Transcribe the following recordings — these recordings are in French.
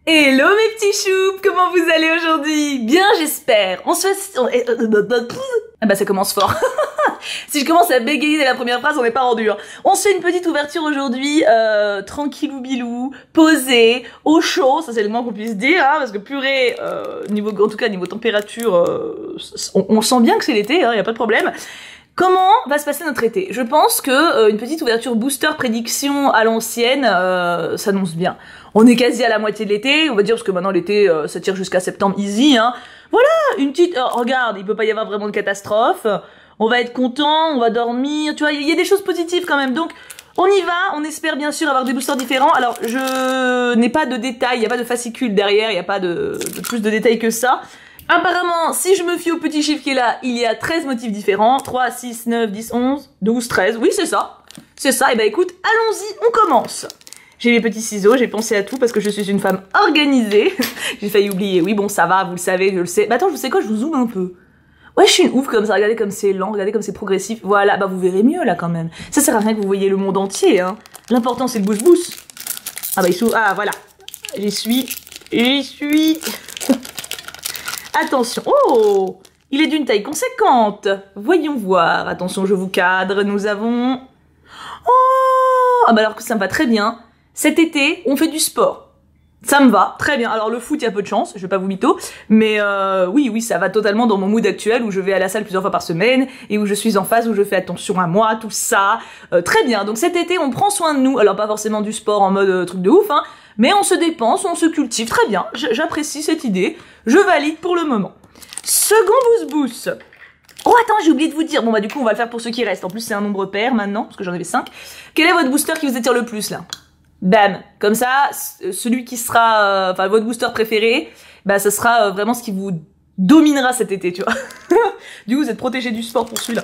Hello mes petits choux, comment vous allez aujourd'hui? Bien j'espère. On se fait... Ah bah ça commence fort. Si je commence à bégayer dès la première phrase, on n'est pas rendu. Hein. On se fait une petite ouverture aujourd'hui, tranquillou bilou, posé, au chaud, ça c'est le moins qu'on puisse dire, hein, parce que purée, en tout cas niveau température, on sent bien que c'est l'été, hein, y a pas de problème. Comment va se passer notre été? Je pense que une petite ouverture booster prédiction à l'ancienne s'annonce bien. On est quasi à la moitié de l'été, on va dire, parce que maintenant l'été ça tire jusqu'à septembre easy. Hein. Voilà, une petite... regarde, il peut pas y avoir vraiment de catastrophe. On va être content, on va dormir, tu vois, il y a des choses positives quand même. Donc, on y va, on espère bien sûr avoir des boosters différents. Alors, je n'ai pas de détails, il n'y a pas de fascicule derrière, il n'y a pas de plus de détails que ça. Apparemment, si je me fie au petit chiffre qui est là, il y a 13 motifs différents. 3, 6, 9, 10, 11, 12, 13. Oui, c'est ça. C'est ça. Et bah écoute, allons-y, on commence. J'ai mes petits ciseaux, j'ai pensé à tout parce que je suis une femme organisée. J'ai failli oublier. Oui, bon, ça va, vous le savez, je le sais. Bah attends, je sais quoi, je vous zoome un peu. Ouais, je suis une ouf comme ça. Regardez comme c'est lent, regardez comme c'est progressif. Voilà, bah vous verrez mieux là quand même. Ça sert à rien que vous voyez le monde entier, hein. L'important c'est le bouche-bouche. Ah bah il s'ouvre. Ah voilà. J'y suis. Attention, oh, il est d'une taille conséquente. Voyons voir. Attention, je vous cadre. Nous avons... Oh, ah bah alors que ça me va très bien. Cet été, on fait du sport. Ça me va, très bien. Alors le foot, il y a peu de chance, je vais pas vous mytho, mais oui, ça va totalement dans mon mood actuel où je vais à la salle plusieurs fois par semaine et où je suis en phase, où je fais attention à moi, tout ça. Très bien, donc cet été, on prend soin de nous. Alors pas forcément du sport en mode truc de ouf, hein, mais on se dépense, on se cultive, très bien. J'apprécie cette idée, je valide pour le moment. Second boost. Oh attends, j'ai oublié de vous dire, bon bah du coup on va le faire pour ceux qui restent. En plus c'est un nombre pair maintenant, parce que j'en avais 5. Quel est votre booster qui vous attire le plus là? Bam, comme ça, celui qui sera, enfin votre booster préféré, bah ça sera vraiment ce qui vous dominera cet été, tu vois. Du coup, vous êtes protégé du sport pour celui-là.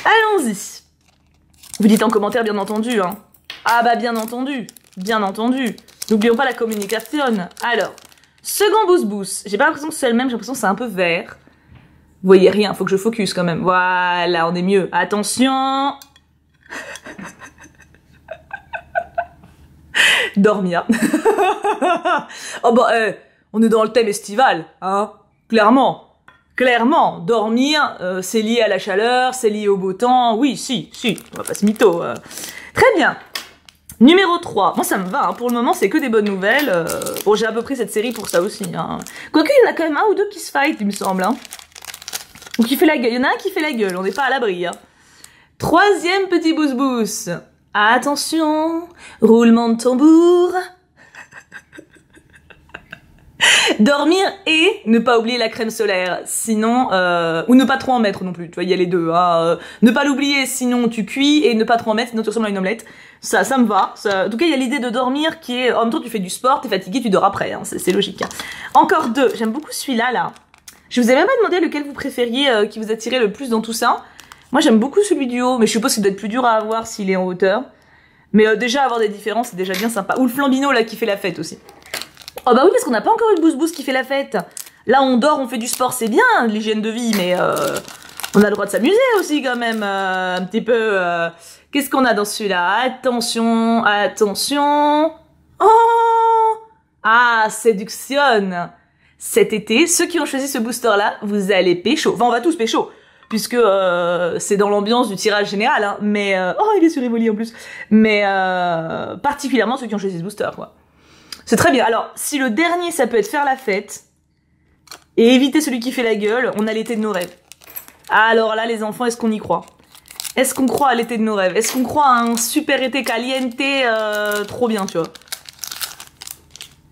Allons-y. Vous dites en commentaire, bien entendu, hein. Ah bah bien entendu. N'oublions pas la communication. Alors, second boost. J'ai pas l'impression que c'est le même, j'ai l'impression que c'est un peu vert. Vous voyez rien, faut que je focus quand même. Voilà, on est mieux. Attention. Dormir. Oh bah, on est dans le thème estival, hein. Clairement, dormir, c'est lié à la chaleur, c'est lié au beau temps. Oui, si, on va pas se mytho. Très bien. Numéro 3. Moi, ça me va, hein. Pour le moment, c'est que des bonnes nouvelles. Bon, j'ai à peu près cette série pour ça aussi, hein. Quoique, il y en a quand même un ou deux qui se fight, il me semble, hein. Ou qui fait la gueule. Il y en a un qui fait la gueule, on n'est pas à l'abri, hein. Troisième petit boost. Attention, roulement de tambour. Dormir et ne pas oublier la crème solaire, sinon ou ne pas trop en mettre non plus. Tu vois, il y a les deux. Hein. Ne pas l'oublier, sinon tu cuis, et ne pas trop en mettre, sinon tu ressembles à une omelette. Ça me va. Ça... En tout cas, il y a l'idée de dormir qui est en même temps tu fais du sport, t'es fatigué, tu dors après. Hein. C'est logique. Hein. Encore deux. J'aime beaucoup celui-là là. Je vous ai même pas demandé lequel vous préfériez, qui vous attirait le plus dans tout ça. Moi, j'aime beaucoup celui du haut, mais je suppose qu'il doit être plus dur à avoir s'il est en hauteur. Mais déjà, avoir des différences, c'est déjà bien sympa. Ou le flambino, là, qui fait la fête aussi. Oh bah oui, parce qu'on n'a pas encore eu le boost qui fait la fête. Là, on dort, on fait du sport, c'est bien, l'hygiène de vie, mais on a le droit de s'amuser aussi, quand même, un petit peu. Qu'est-ce qu'on a dans celui-là? Attention. Oh! Ah, séduction. Cet été, ceux qui ont choisi ce booster-là, vous allez pécho. Enfin, on va tous pécho. Puisque c'est dans l'ambiance du tirage général, hein, mais... oh, il est sur Evoli en plus. Mais particulièrement ceux qui ont choisi ce booster, quoi. C'est très bien. Alors, si le dernier, ça peut être faire la fête, et éviter celui qui fait la gueule, on a l'été de nos rêves. Alors là, les enfants, est-ce qu'on y croit? Est-ce qu'on croit à l'été de nos rêves? Est-ce qu'on croit à un super été caliente, trop bien, tu vois?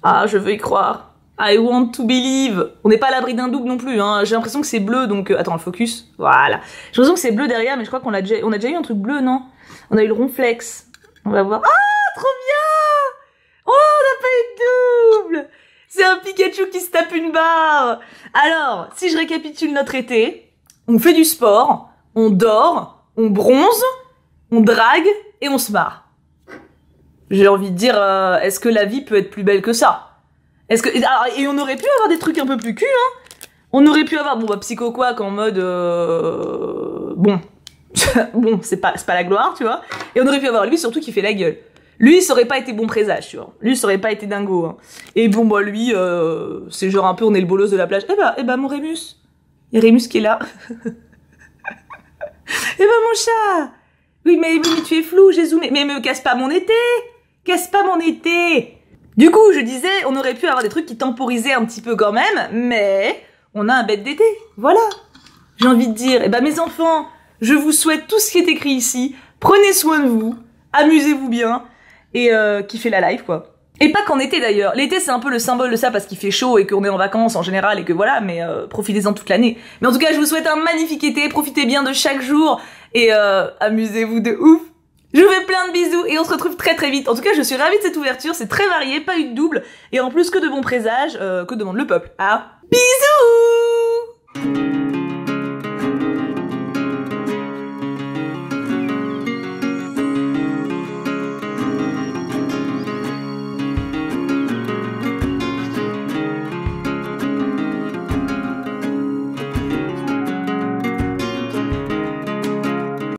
Ah, je veux y croire. I want to believe. On n'est pas à l'abri d'un double non plus, hein. J'ai l'impression que c'est bleu, donc... attends, le focus. Voilà. J'ai l'impression que c'est bleu derrière, mais je crois qu'on a déjà eu un truc bleu, non? On a eu le ronflex. On va voir. Ah, trop bien! Oh, on n'a pas eu de double! C'est un Pikachu qui se tape une barre. Alors, si je récapitule notre été, on fait du sport, on dort, on bronze, on drague et on se marre. J'ai envie de dire, est-ce que la vie peut être plus belle que ça? Est-ce que... Alors, et on aurait pu avoir des trucs un peu plus cul, hein. On aurait pu avoir, bon, bah, Psycho Quack en mode... Bon, c'est pas la gloire, tu vois. Et on aurait pu avoir lui, surtout, qui fait la gueule. Lui, ça aurait pas été bon présage, tu vois. Lui, ça aurait pas été dingo, hein. Et bon, bah, lui, c'est genre un peu, on est le bolos de la plage. Eh bah, mon Rémus. Il y a Rémus qui est là. Eh bah, mon chat. Oui, mais tu es flou, j'ai zoomé. Mais me casse pas mon été. Casse pas mon été. Du coup, je disais, on aurait pu avoir des trucs qui temporisaient un petit peu quand même, mais on a un bête d'été. Voilà. J'ai envie de dire, eh ben, mes enfants, je vous souhaite tout ce qui est écrit ici. Prenez soin de vous. Amusez-vous bien. Et kiffez la life, quoi. Et pas qu'en été d'ailleurs. L'été, c'est un peu le symbole de ça parce qu'il fait chaud et qu'on est en vacances en général et que voilà, mais profitez-en toute l'année. Mais en tout cas, je vous souhaite un magnifique été. Profitez bien de chaque jour et amusez-vous de ouf. Je vous fais plein de bisous et on se retrouve très très vite. En tout cas, je suis ravie de cette ouverture. C'est très varié, pas eu de double. Et en plus, que de bons présages, que demande le peuple. Ah, bisous!